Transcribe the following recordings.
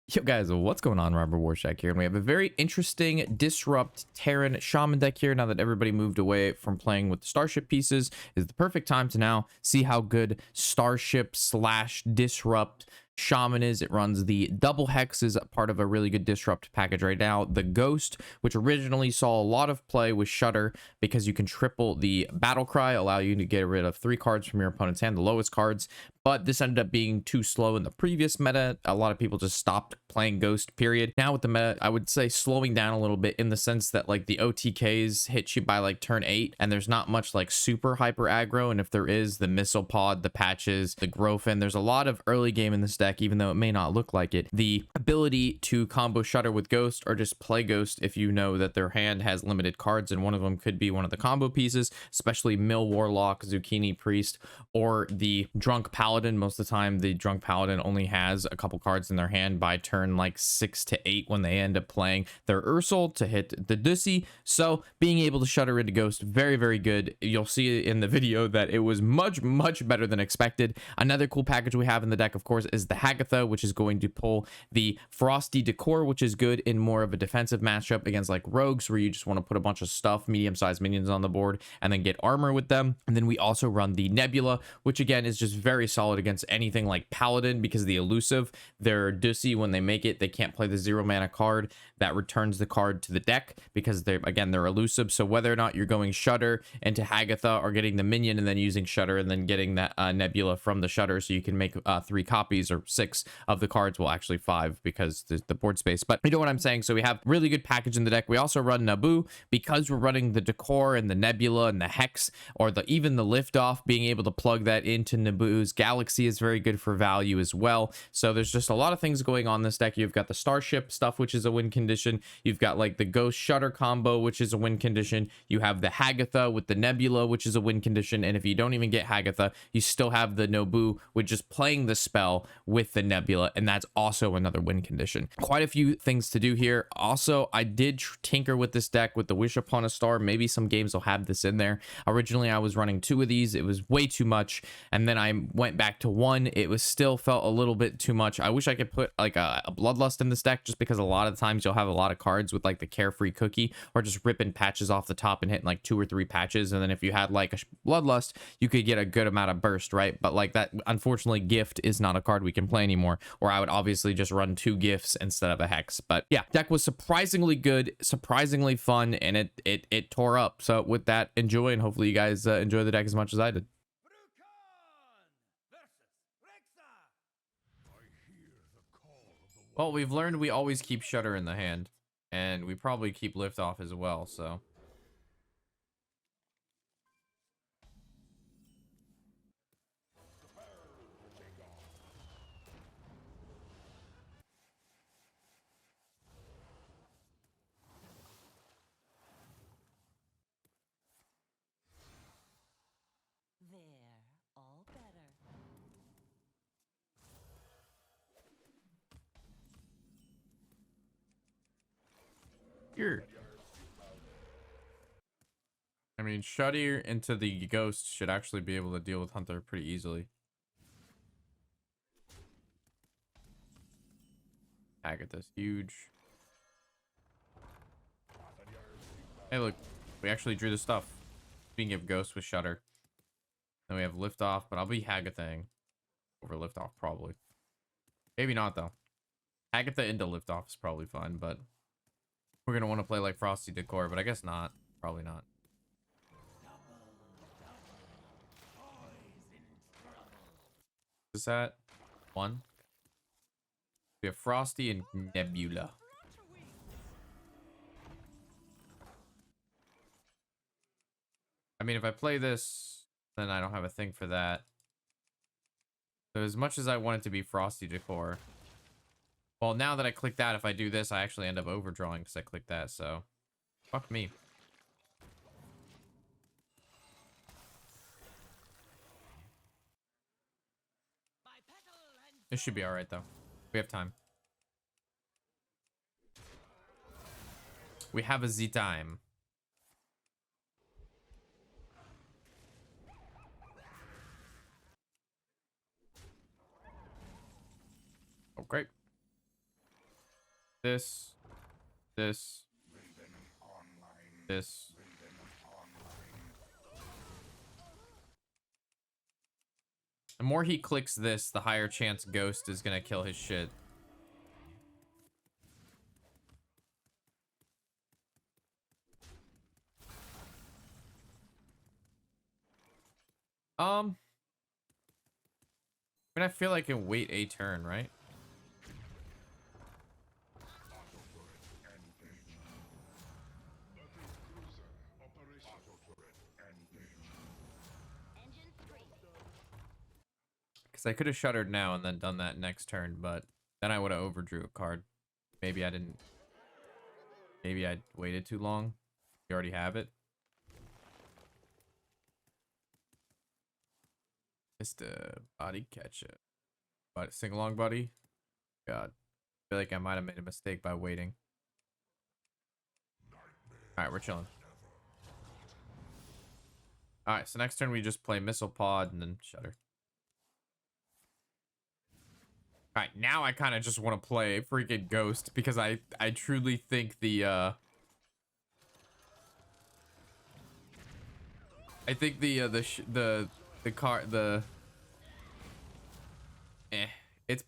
Yo guys, what's going on? Robert Warshack here, and we have a very interesting Disrupt Terran Shaman deck here. Now that everybody moved away from playing with the Starship pieces, is the perfect time to now see how good Starship slash Disrupt Shaman is. It runs the double hex, is part of a really good Disrupt package right now. The Ghost, which originally saw a lot of play with Shudder because you can triple the Battle Cry, allow you to get rid of 3 cards from your opponent's hand, the lowest cards. But this ended up being too slow in the previous meta. A lot of people just stopped playing Ghost, period. Now with the meta, I would say slowing down a little bit in the sense that like the OTKs hit you by like turn 8 and there's not much like super hyper aggro. And if there is, the Missile Pod, the Patches, the Growfin, there's a lot of early game in this deck, even though it may not look like it. The ability to combo Shudder with Ghost or just play Ghost if you know that their hand has limited cards and one of them could be one of the combo pieces, especially Mill Warlock, Zucchini Priest, or the Drunk Paladin. Most of the time the Drunk Paladin only has a couple cards in their hand by turn like 6 to 8 when they end up playing their Ursul to hit the Dussy. So being able to Shudder into Ghost, very, very good. You'll see in the video that it was much better than expected. Another cool package we have in the deck, of course, is the Hagatha, which is going to pull the Frosty Décor, which is good in more of a defensive matchup against like rogues where you just want to put a bunch of stuff, medium-sized minions on the board and then get armor with them. And then we also run the Nebula, which again is just very solid against anything like Paladin because the elusive, their Dussy, when they make it, they can't play the 0 mana card that returns the card to the deck because they're elusive. So whether or not you're going Shudder into Hagatha or getting the minion and then using Shudder and then getting that Nebula from the Shudder, so you can make 3 copies or 6 of the cards, well actually 5 because there's the board space, but you know what I'm saying. So we have really good package in the deck. We also run Naboo because we're running the Decor and the Nebula and the Hex, or even the Liftoff, being able to plug that into Naboo's Galaxy is very good for value as well. So there's just a lot of things going on in this deck. You've got the Starship stuff, which is a win condition. You've got like the Ghost Shudder combo, which is a win condition. You have the Hagatha with the Nebula, which is a win condition. And if you don't even get Hagatha, you still have the Naboo with just playing the spell with the Nebula, and that's also another win condition. Quite a few things to do here. Also, I did tinker with this deck with the Wish Upon a Star. Maybe some games will have this in there. Originally, I was running 2 of these. It was way too much, and then I went back to 1. It was still felt a little bit too much. I wish I could put like a Bloodlust in this deck, just because a lot of times you'll have a lot of cards with like the Carefree Cookie or just ripping patches off the top and hitting like 2 or 3 patches, and then if you had like a Bloodlust, you could get a good amount of burst, right? But like that, unfortunately, Gift is not a card we can play anymore, or I would obviously just run 2 gifts instead of a Hex. But yeah, deck was surprisingly good, surprisingly fun, and it tore up. So with that, enjoy, and hopefully you guys enjoy the deck as much as I did. Well, we've learned we always keep Shudder in the hand, and we probably keep Liftoff as well, so. All better. Here. I mean, Shudder into the Ghost should actually be able to deal with Hunter pretty easily. Hagatha's huge. Hey, look, we actually drew the stuff. Speaking of Ghost with Shudder. Then we have Liftoff, but I'll be Hagathing over Liftoff probably. Maybe not though. Hagatha into Liftoff is probably fine, but we're gonna want to play like Frosty Décor, but I guess not. Probably not. Is that 1? We have Frosty and Nebula. I mean, if I play this, then I don't have a thing for that. So as much as I want it to be Frosty Décor, well, now that I click that, if I do this, I actually end up overdrawing because I click that, so fuck me. This should be alright though. We have time. We have a Z time. Oh, great. This. This. This. The more he clicks this, the higher chance Ghost is gonna kill his shit. I mean, I feel like I can wait a turn, right? Because I could have shuttered now and then done that next turn, but then I would have overdrew a card. Maybe I didn't. Maybe I waited too long. You already have it. Just a body catcher. But sing along, buddy. God. I feel like I might have made a mistake by waiting. Alright, we're chilling. Alright, so next turn we just play Missile Pod and then Shutter. Alright, now I kind of just want to play freaking Ghost because I truly think the it's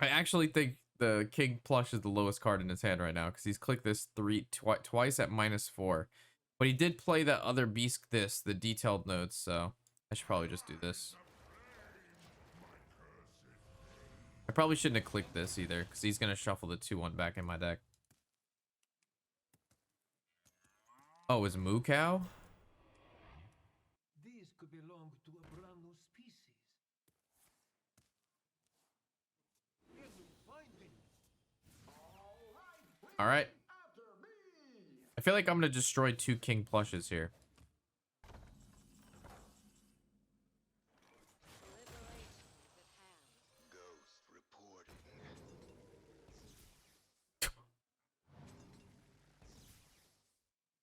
I actually think the King Plush is the lowest card in his hand right now because he's clicked this twice at -4, but he did play that other beast, the detailed notes, so I should probably just do this. I probably shouldn't have clicked this either because he's gonna shuffle the 2/1 back in my deck. Oh, is Moo Cow? These could belong to a brand new species. All right. I feel like I'm gonna destroy 2 King Plushes here.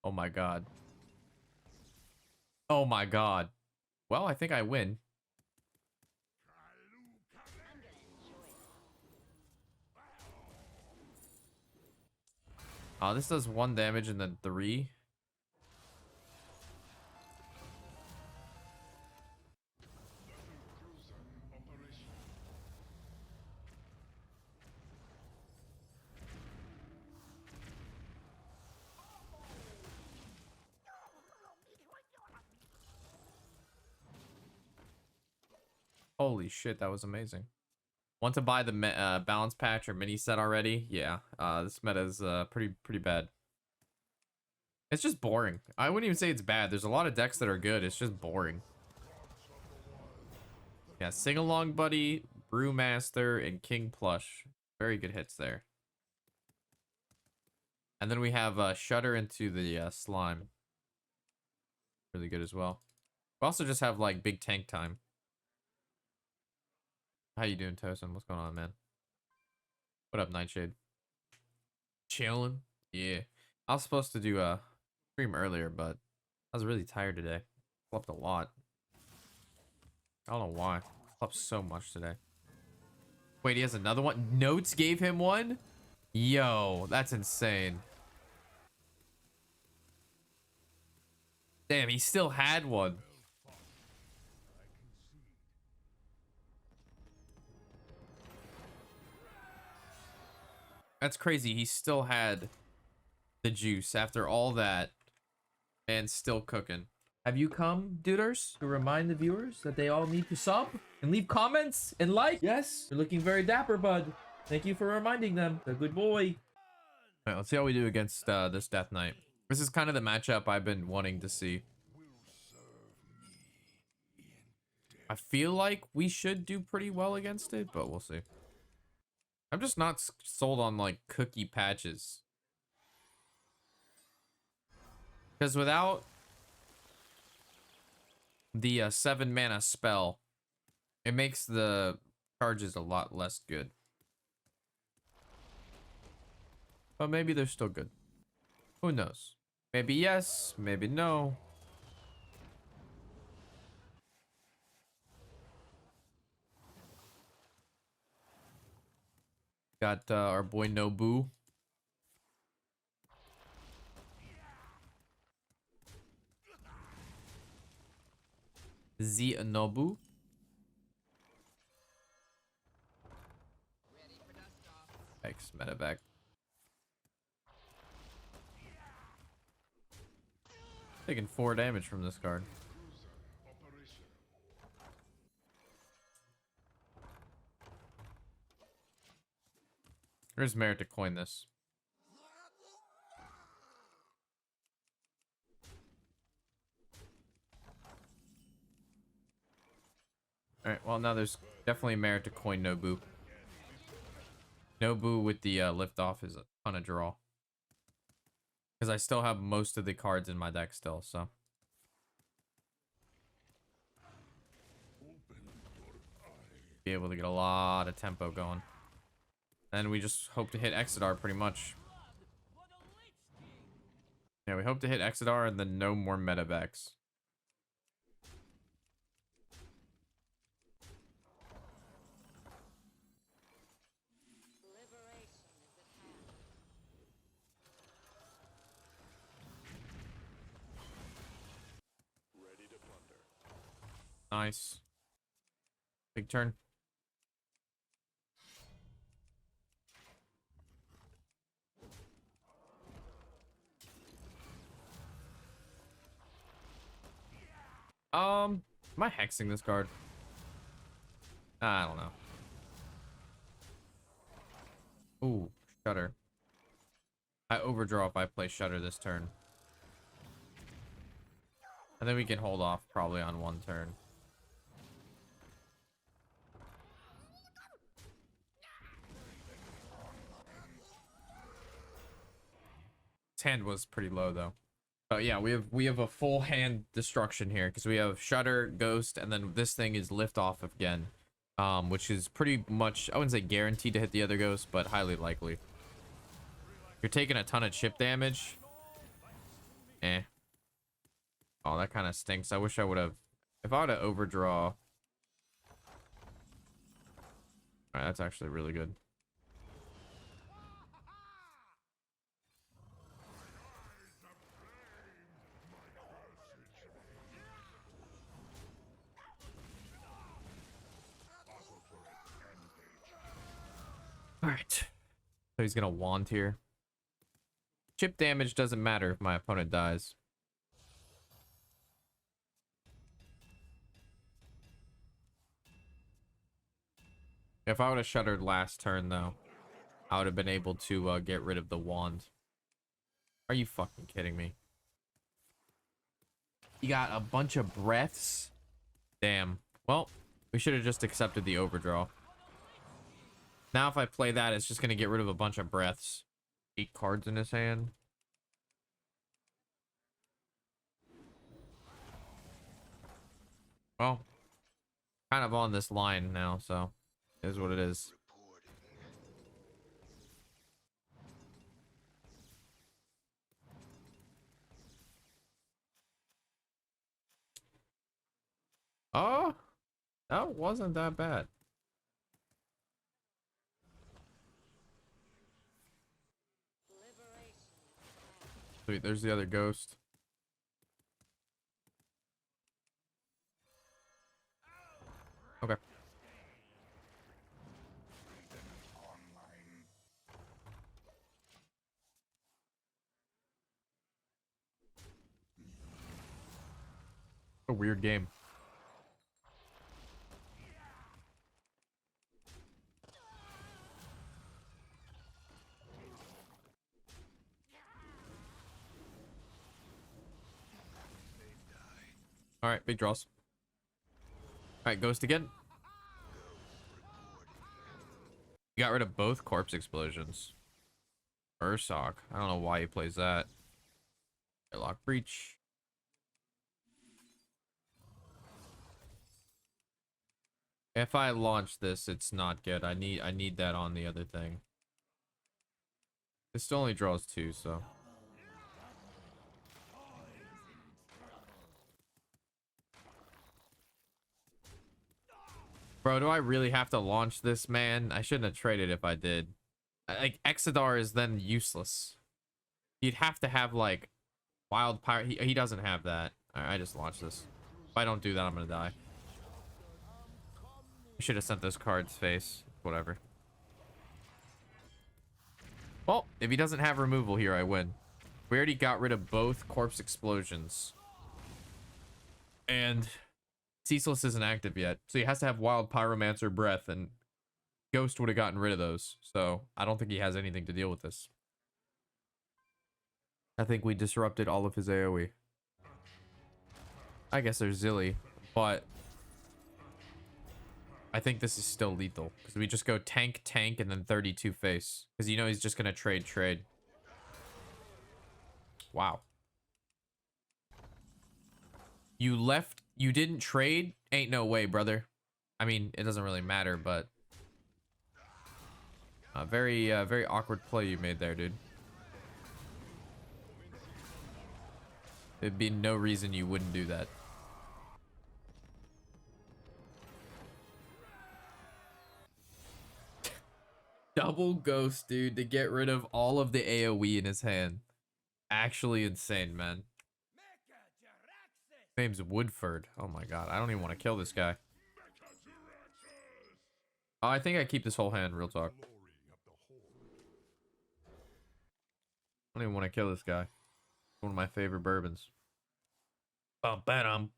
Oh my god. Oh my god. Well, I think I win. Oh, this does 1 damage and then 3. Holy shit, that was amazing. Want to buy the balance patch or mini set already? Yeah, this meta is pretty bad. It's just boring. I wouldn't even say it's bad. There's a lot of decks that are good. It's just boring. Yeah, Sing Along Buddy, Brewmaster, and King Plush. Very good hits there. And then we have Shudder into the Slime. Really good as well. We also just have like big tank time. How you doing, Tosin? What's going on, man? What up, Nightshade? Chilling? Yeah. I was supposed to do a stream earlier, but I was really tired today. Slept a lot. I don't know why. Slept so much today. Wait, he has another one? Notes gave him one? Yo, that's insane. Damn, he still had one. That's crazy. He still had the juice after all that and still cooking. Have you come, duders, to remind the viewers that they all need to sub and leave comments and like? Yes, you're looking very dapper, bud. Thank you for reminding them. A good boy. All right, let's see how we do against this Death Knight. This is kind of the matchup I've been wanting to see. I feel like we should do pretty well against it, but we'll see. I'm just not sold on like cookie patches. Because without the 7 mana spell, it makes the charges a lot less good. But maybe they're still good. Who knows? Maybe yes, maybe no. Got our boy Nobu. Z Nobu. X medevac. Taking 4 damage from this card. There's merit to coin this. Alright, well now there's definitely merit to coin Nobu. Nobu with the liftoff is a ton of draw. Because I still have most of the cards in my deck still, so. Be able to get a lot of tempo going. And we just hope to hit Exodar pretty much. Yeah, we hope to hit Exodar and then no more medevacs. Nice. Big turn. Am I hexing this card? I don't know. Ooh, Shudder. I overdraw if I play Shudder this turn. And then we can hold off probably on 1 turn. His hand was pretty low though. But yeah, we have a full hand destruction here because we have Shudder, Ghost, and then this thing is lift off again. Which is pretty much, I wouldn't say guaranteed to hit the other ghost, but highly likely. You're taking a ton of chip damage. Eh. Oh, that kind of stinks. I wish I would have, if I would have overdraw. Alright, that's actually really good. Alright. So he's gonna wand here. Chip damage doesn't matter if my opponent dies. If I would have shuddered last turn though, I would have been able to get rid of the wand. Are you fucking kidding me? You got a bunch of breaths? Damn. Well, we should have just accepted the overdraw. Now if I play that, it's just going to get rid of a bunch of breaths. 8 cards in his hand. Well, kind of on this line now, so it is what it is. Oh, that wasn't that bad. Sweet, there's the other ghost. Okay. A weird game. All right, big draws. All right, ghost again. You got rid of both corpse explosions. Ursoc. I don't know why he plays that. Lock breach. If I launch this, it's not good. I need that on the other thing. This still only draws 2, so. Bro, do I really have to launch this, man? I shouldn't have traded if I did. Like, Exodar is then useless. You'd have to have, like, wild power. He doesn't have that. Alright, I just launched this. If I don't do that, I'm gonna die. I should have sent those cards face. Whatever. Well, if he doesn't have removal here, I win. We already got rid of both corpse explosions. And Ceaseless isn't active yet. So he has to have Wild Pyromancer Breath, and Ghost would have gotten rid of those. So I don't think he has anything to deal with this. I think we disrupted all of his AoE. I guess there's Zilly, but I think this is still lethal. Because we just go tank, tank, and then 32 face. Because you know he's just going to trade. Wow. You didn't trade? Ain't no way, brother. I mean, it doesn't really matter, but very awkward play you made there, dude. There'd be no reason you wouldn't do that. Double ghost, dude, to get rid of all of the AoE in his hand. Actually insane, man. His name's Woodford. Oh my god, I don't even want to kill this guy. Oh, I think I keep this whole hand, real talk. I don't even want to kill this guy. One of my favorite bourbons. Bum-ba-dum.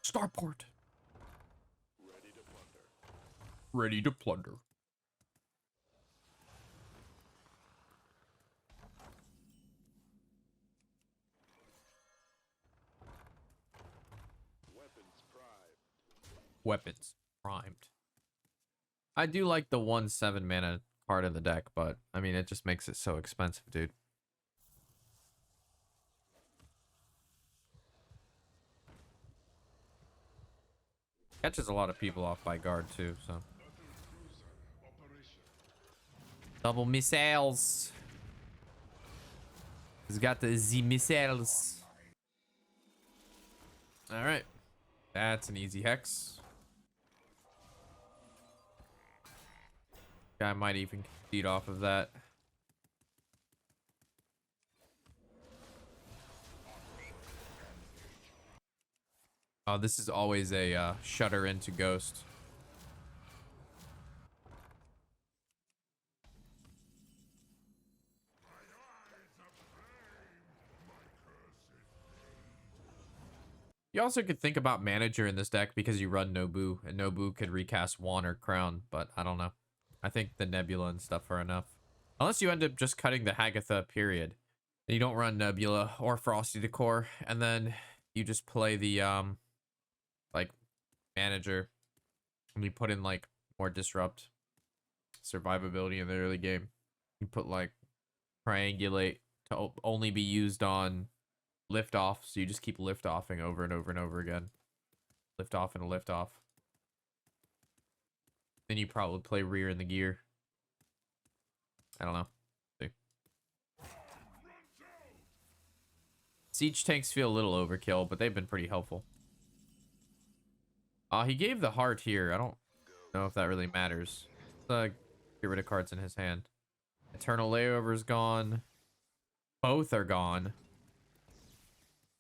Starport. Ready to plunder. Weapons primed. I do like the 1/7 mana card in the deck, but I mean, it just makes it so expensive, dude. Catches a lot of people off by guard too, so. Double missiles. He's got the Z missiles. All right, that's an easy hex. Guy might even feed off of that. Oh, this is always a shudder into ghost. You also could think about manager in this deck because you run Nobu, and Nobu could recast Wand or Crown, but I don't know. I think the Nebula and stuff are enough. Unless you end up just cutting the Hagatha, period. And you don't run Nebula or Frosty Décor, and then you just play the like manager, and you put in like more disrupt survivability in the early game. You put like triangulate to only be used on lift off, so you just keep lift offing over and over and over again. Lift off and a lift off. Then you probably play rear in the gear. I don't know. See. Siege tanks feel a little overkill, but they've been pretty helpful. He gave the heart here. I don't know if that really matters. Get rid of cards in his hand. Eternal Layover's gone. Both are gone.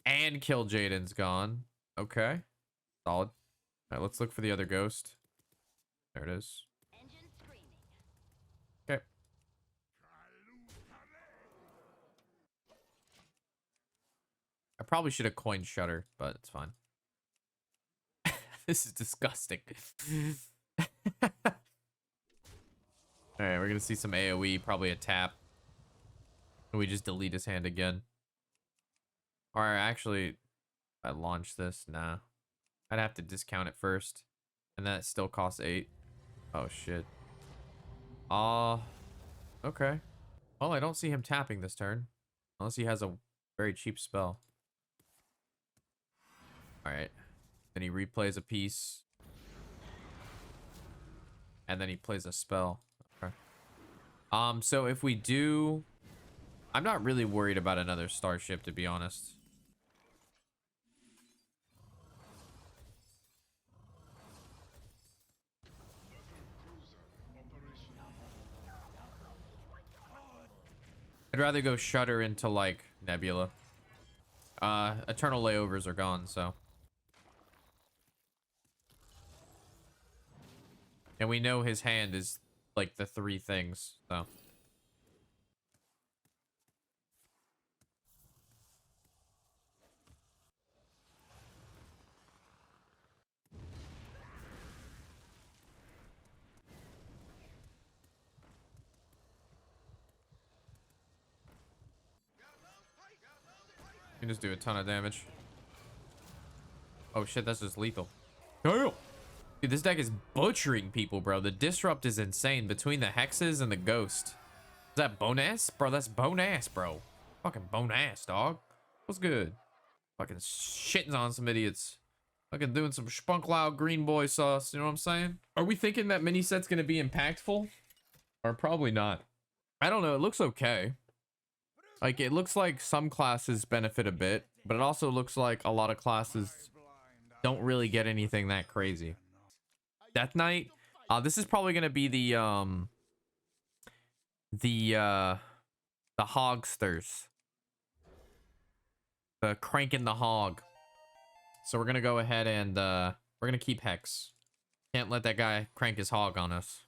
And Kill Jaden's gone. Okay. Solid. All right, let's look for the other ghost. There it is. Okay. I probably should have coined Shudder, but it's fine. This is disgusting. Alright, we're gonna see some AoE, probably a tap. And we just delete his hand again. Or actually, I launch this. Nah. I'd have to discount it first. And that still costs 8. Oh shit. Okay. Well, I don't see him tapping this turn. Unless he has a very cheap spell. Alright. Then he replays a piece. And then he plays a spell. Okay. So if we do... I'm not really worried about another starship, to be honest. I'd rather go Shudder into like Nebula. Eternal layovers are gone, so. And we know his hand is like the 3 things, so. You can just do a ton of damage. Oh shit, that's just lethal. Dude, this deck is butchering people, bro. The disrupt is insane between the hexes and the ghost. Is that bone ass? Bro, that's bone ass, bro. Fucking bone ass, dog. What's good? Fucking shitting on some idiots. Fucking doing some spunk loud green boy sauce. You know what I'm saying? Are we thinking that mini set's gonna be impactful? Or probably not. I don't know. It looks okay. Like, it looks like some classes benefit a bit, but it also looks like a lot of classes don't really get anything that crazy. Death Knight, this is probably gonna be the hogsters, the cranking the hog. So we're gonna go ahead and we're gonna keep Hex. Can't let that guy crank his hog on us.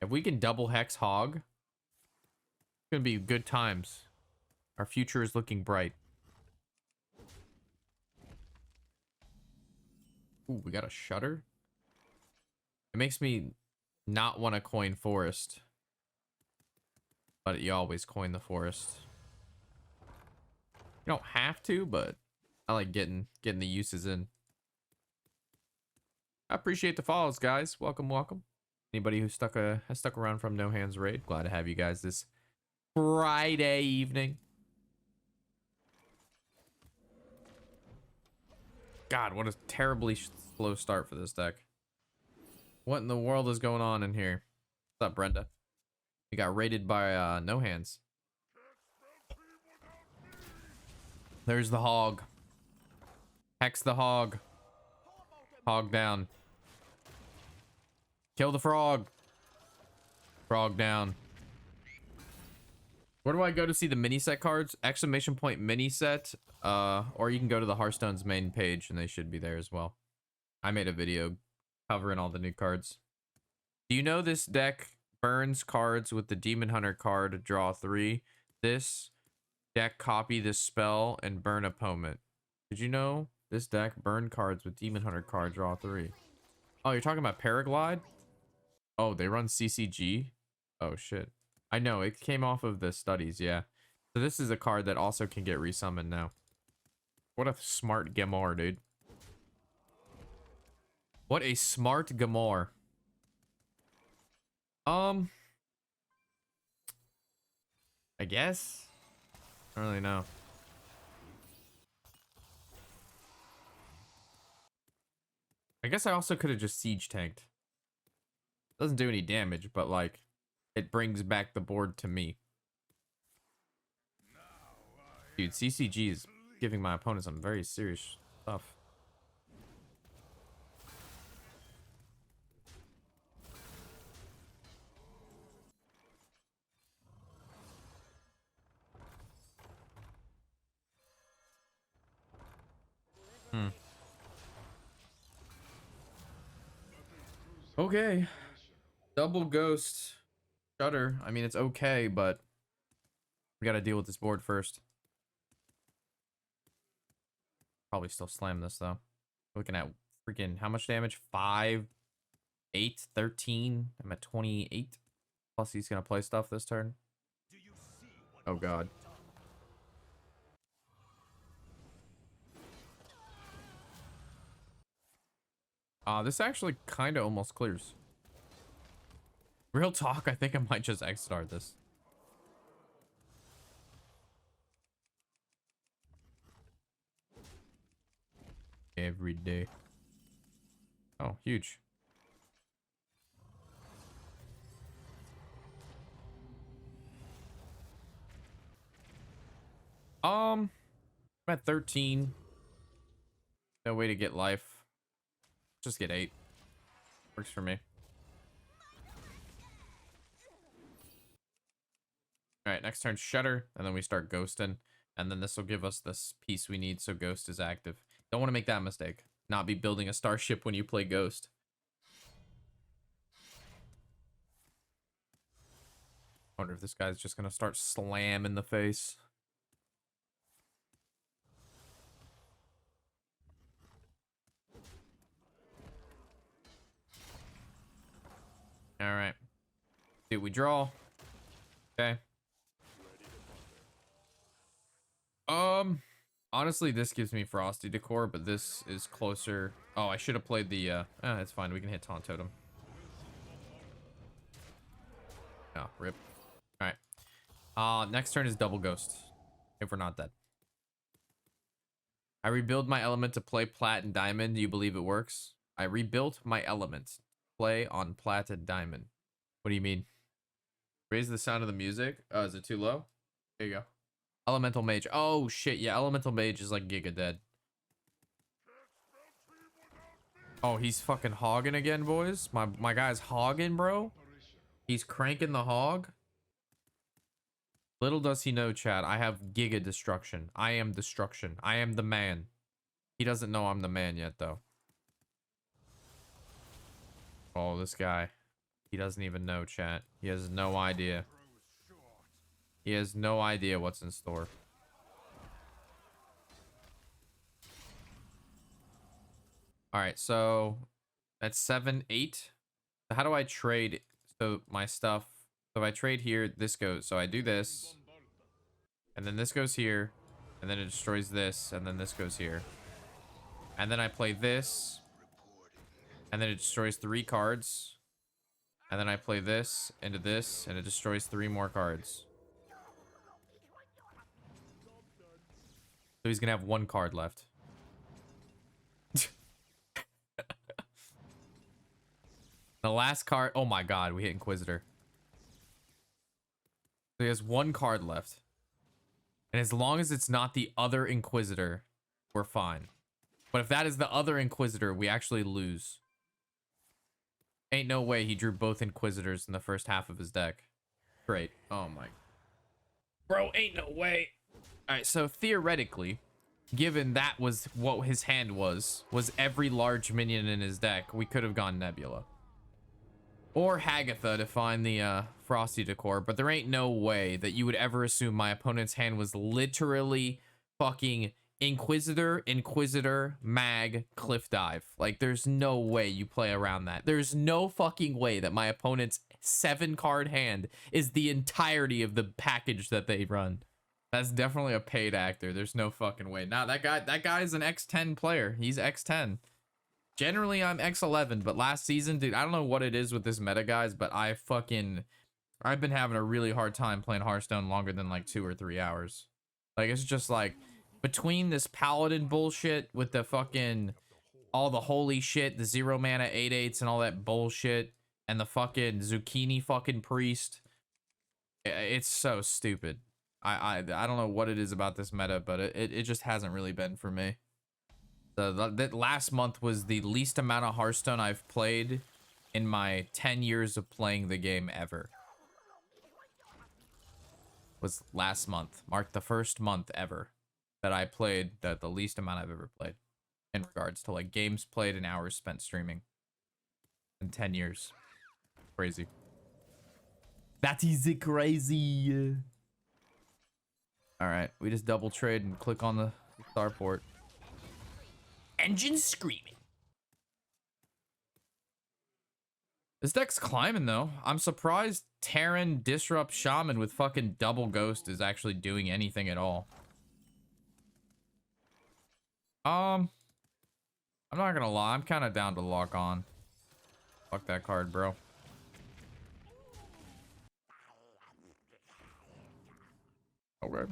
If we can double Hex hog, it's gonna be good times. Our future is looking bright. Ooh, we got a Shudder. It makes me not want to coin Forest, but you always coin the Forest. You don't have to, but I like getting the uses in. I appreciate the follows, guys. Welcome, welcome. Anybody who has stuck around from No Hands Raid, glad to have you guys this Friday evening. God, what a terribly slow start for this deck. What in the world is going on in here? What's up, Brenda? We got raided by No Hands. There's the hog. Hex the hog. Hog down. Kill the frog. Frog down. Where do I go to see the mini set cards? Exclamation point mini set. Or you can go to the Hearthstone's main page and they should be there as well. I made a video covering all the new cards. Do you know this deck burns cards with the Demon Hunter card, draw 3? This deck copy this spell and burn opponent. Did you know this deck burn cards with Demon Hunter card, draw 3? Oh, you're talking about Paraglide? Oh, they run CCG? Oh, shit. I know, it came off of the studies, yeah. So this is a card that also can get resummoned now. What a smart Gamor, dude. What a smart Gamor. I guess? I don't really know. I guess I also could have just siege tanked. Doesn't do any damage, but like, it brings back the board to me. Dude, CCG is giving my opponent some very serious stuff. Okay. Double ghost. Shudder. I mean, it's okay, but we gotta deal with this board first. Probably still slam this, though. Looking at freaking, how much damage? 5, 8, 13. I'm at 28. Plus, he's gonna play stuff this turn. Oh, God. This actually kind of almost clears. Real talk, I think I might just Exodar this. Every day. Oh, huge. I'm at 13. No way to get life. Just get 8. Works for me. Alright, next turn Shudder, and then we start ghosting. And then this will give us this piece we need so Ghost is active. Don't want to make that mistake. Not be building a starship when you play Ghost. Wonder if this guy's just gonna start slamming the face. All right. Dude, we draw. Okay. Honestly, this gives me Frosty Décor, but this is closer. Oh, I should have played the it's fine. We can hit Taunt Totem. Oh, rip. All right. Next turn is double Ghost. If we're not dead. I rebuild my element to play Plat and Diamond. Do you believe it works? I rebuilt my element. Play on Plat and Diamond. What do you mean? Raise the sound of the music. Oh, is it too low? There you go. Elemental Mage. Oh, shit. Yeah, Elemental Mage is like Giga dead. Oh, he's fucking hogging again, boys. My guy's hogging, bro. He's cranking the hog. Little does he know, chat. I have Giga Destruction. I am Destruction. I am the man. He doesn't know I'm the man yet, though. Oh, this guy. He doesn't even know, chat. He has no idea. He has no idea what's in store. All right, so that's 7, 8. So how do I trade? So my stuff. So if I trade here, this goes. So I do this, and then this goes here, and then it destroys this, and then this goes here. And then I play this, and then it destroys 3 cards. And then I play this into this, and it destroys 3 more cards. So he's gonna have 1 card left. The last card. Oh my god, we hit Inquisitor. So he has 1 card left. And as long as it's not the other Inquisitor, we're fine. But if that is the other Inquisitor, we actually lose. Ain't no way he drew both Inquisitors in the first half of his deck. Great. Oh my. Bro, ain't no way. Alright, so theoretically, given that was what his hand was every large minion in his deck, we could have gone Nebula. Or Hagatha to find the Frosty Décor, but there ain't no way that you would ever assume my opponent's hand was literally fucking Inquisitor, Mag, Cliff Dive. Like, there's no way you play around that. There's no fucking way that my opponent's 7-card hand is the entirety of the package that they run. That's definitely a paid actor. There's no fucking way. Nah, that guy's an X10 player. He's X10. Generally, I'm X11, but last season, dude, I don't know what it is with this meta, guys, but I've been having a really hard time playing Hearthstone longer than like 2 or 3 hours. Like, it's just like, between this Paladin bullshit with the fucking, all the holy shit, the 0 mana 8/8s and all that bullshit, and the fucking Zucchini fucking Priest, it's so stupid. I don't know what it is about this meta, but it just hasn't really been for me. The last month was the least amount of Hearthstone I've played in my 10 years of playing the game ever. Was last month. Marked the first month ever that I played the least amount I've ever played in regards to like games played and hours spent streaming in 10 years. Crazy. That is crazy. All right, we just double trade and click on the Starport. Engine screaming. This deck's climbing though. I'm surprised Terran Disrupt Shaman with fucking double Ghost is actually doing anything at all. I'm not gonna lie, I'm kind of down to lock on. Fuck that card, bro. Okay.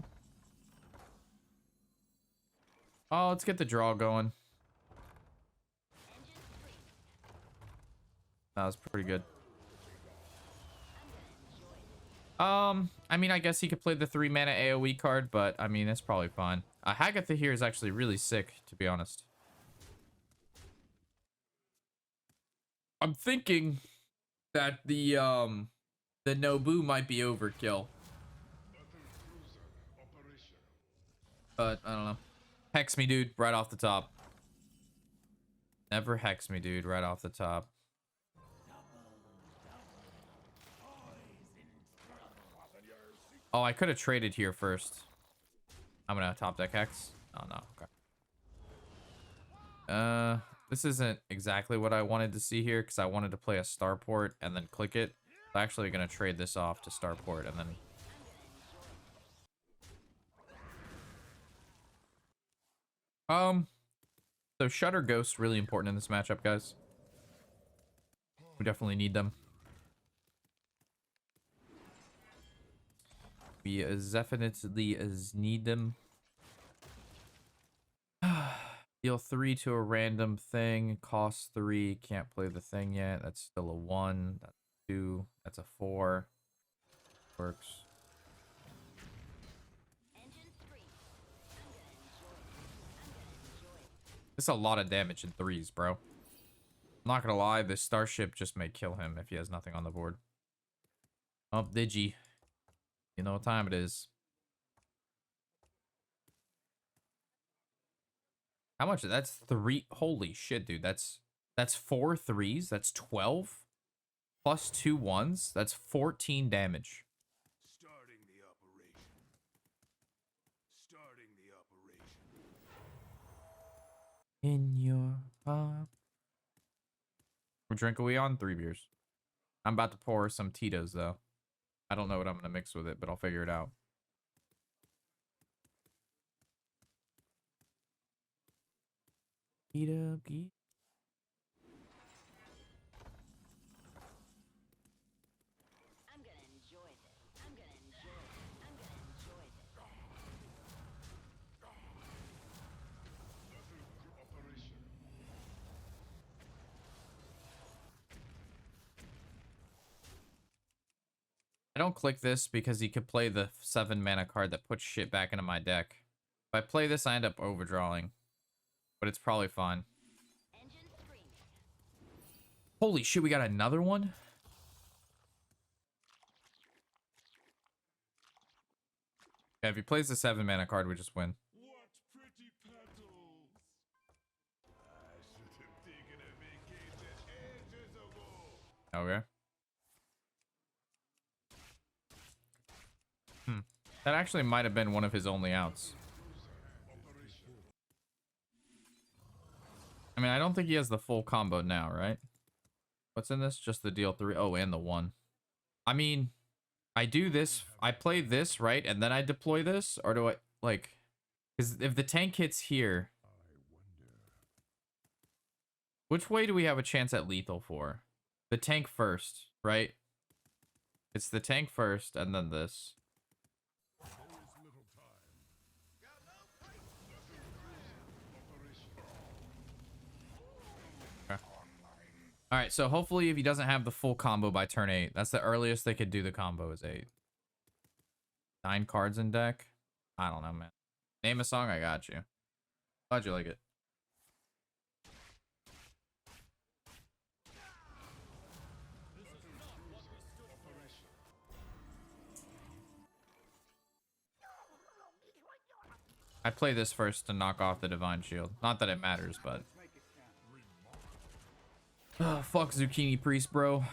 Oh, let's get the draw going. That was pretty good. I mean, I guess he could play the 3 mana AoE card, but I mean, it's probably fine. Hagatha here is actually really sick, to be honest. I'm thinking that the Nobu might be overkill. But I don't know. Hex me, dude, right off the top. Never hex me, dude, right off the top. Oh, I could have traded here first. I'm gonna top deck hex. Oh no, okay. This isn't exactly what I wanted to see here because I wanted to play a Starport and then click it. I'm actually gonna trade this off to Starport and then. So Shutter Ghosts really important in this matchup, guys. We definitely need them. We definitely need them. Deal 3 to a random thing. Cost 3. Can't play the thing yet. That's still a 1. That's 2. That's a 4. Works. This is a lot of damage in 3s, bro. I'm not gonna lie, this starship just may kill him if he has nothing on the board. Oh, Digi. You know what time it is. How much? That's 3. Holy shit, dude. That's 4 3s. That's 12. Plus 2 1s. That's 14 damage. Starting the operation. Starting the operation. In your pop. What drink are we on? 3 beers. I'm about to pour some Tito's, though. I don't know what I'm going to mix with it, but I'll figure it out. Tito, geek. I'm gonna enjoy this. I'm gonna enjoy this. I'm gonna enjoy this. Operation. I don't click this because he could play the 7 mana card that puts shit back into my deck. If I play this, I end up overdrawing. But it's probably fine. Engine screaming. Holy shit, we got another one? Yeah, if he plays the 7 mana card, we just win. What pretty petals! I should have taken a vacation ages ago. Okay. That actually might have been one of his only outs. I mean, I don't think he has the full combo now, right? What's in this? Just the deal 3. Oh, and the 1. I mean, I do this. I play this, right? And then I deploy this? Or do I, like... Because if the tank hits here... Which way do we have a chance at lethal for? The tank first, right? It's the tank first, and then this. All right, so hopefully if he doesn't have the full combo by turn 8, that's the earliest they could do the combo is 8. 9 cards in deck? I don't know, man. Name a song, I got you. Glad you like it. I play this first to knock off the Divine Shield. Not that it matters, but... Oh, fuck Zucchini Priest, bro.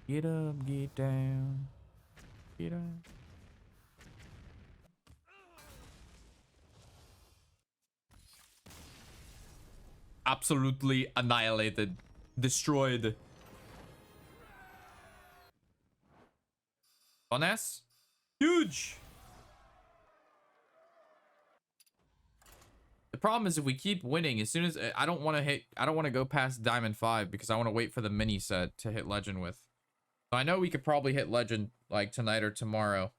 Get up, get down. Get up. Absolutely annihilated. Destroyed. Bonus? Huge! The problem is if we keep winning, as soon as I don't want to go past Diamond 5 because I want to wait for the mini set to hit Legend with. So I know we could probably hit Legend like tonight or tomorrow.